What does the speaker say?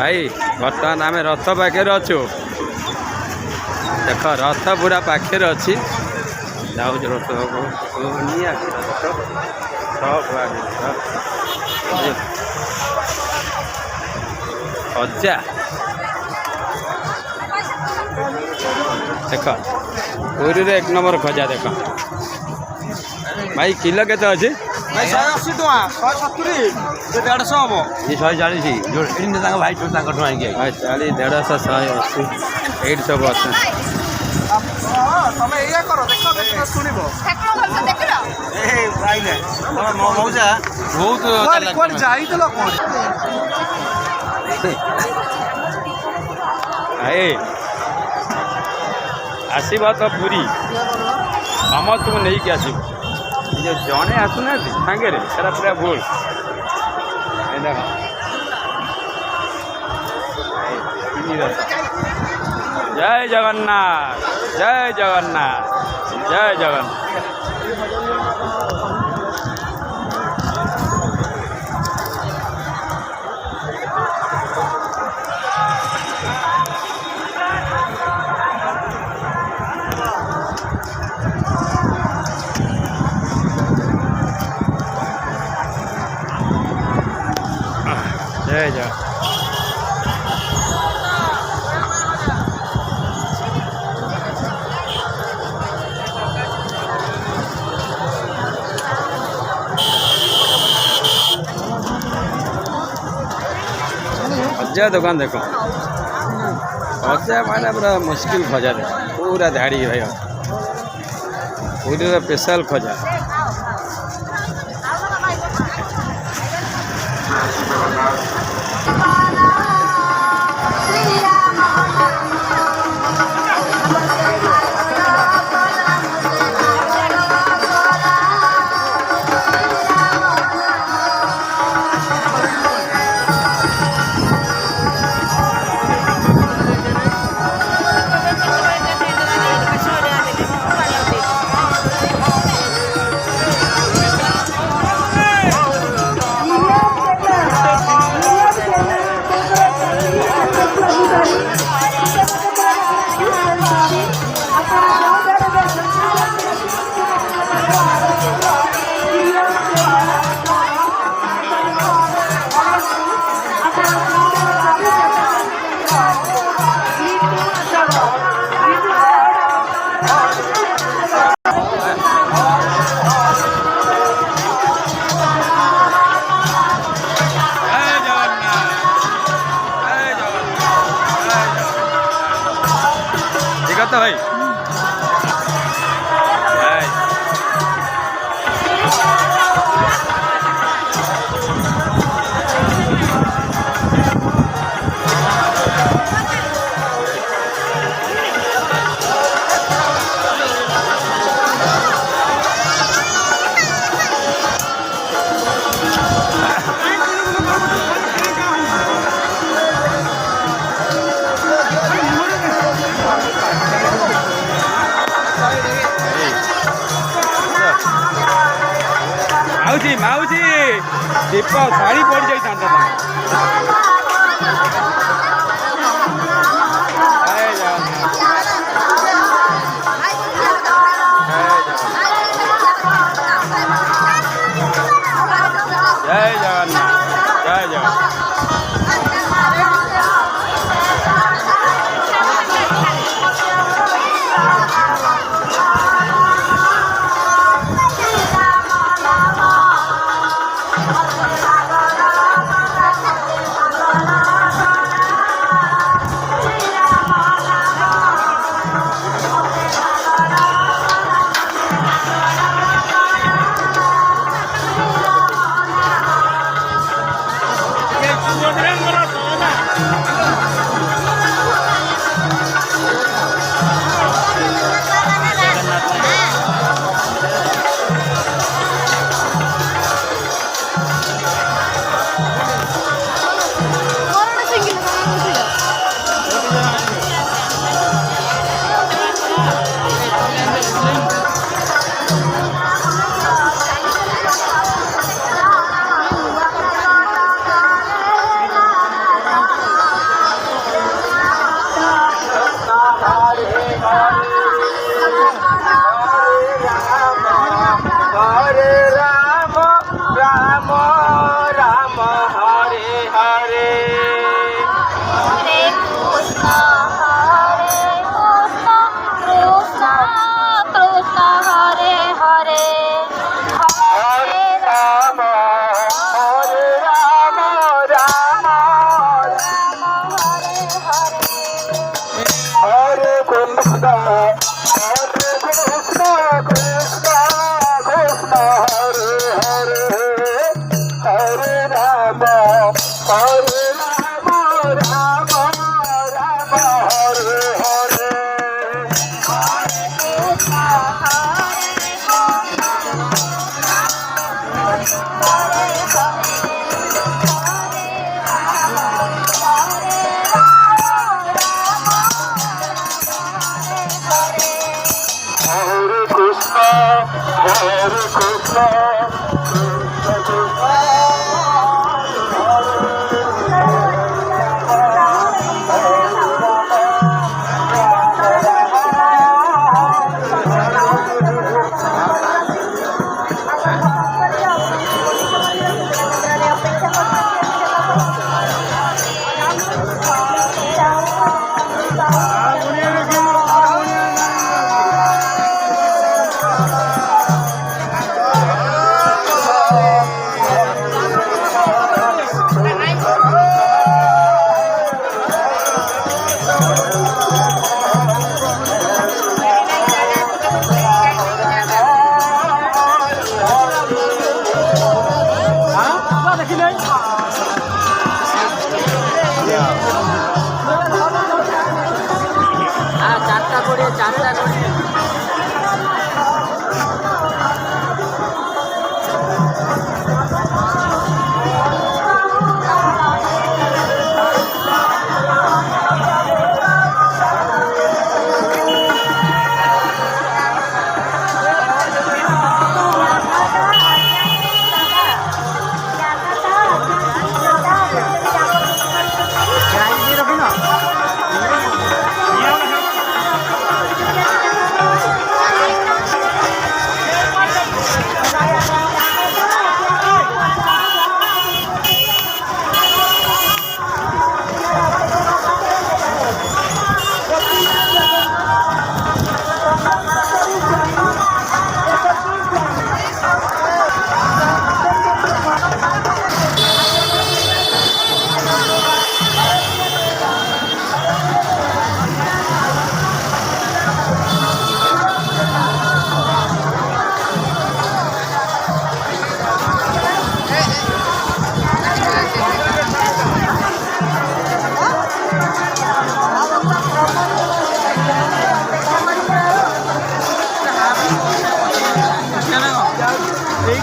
भाई बर्तमान आम रथ पाखे अच्छु देख रथ पूरा पाखे अच्छी जाऊ रथ खजा देख पूरी एक नंबर खजा देख भाई किलो के अच्छे 180 टका 170 150 हम ये 140 भाई ठूँ आगे 140 150 180 एट सब अच्छा तमे एया करो देखो देखो सुनिबो ए भाई ने मौजा बहुत कोन जाई देलो कोन ए आसीबा तो पूरी हम तुम नहीं कि आसीबो जो जड़े आसुना सांगे सारा पूरा भूल देख जय जगन्नाथ जय जगन्नाथ जय जगन्नाथ जय जय खजा दुकान देखो खजा माने पूरा मुश्किल खजा दे पूरा धाड़ी भाई पूरी स्पेशल खजा भाई माउजी माउजी दीप शाड़ी पड़ जाता जय जगन्नाथ जय जगन्नाथ এই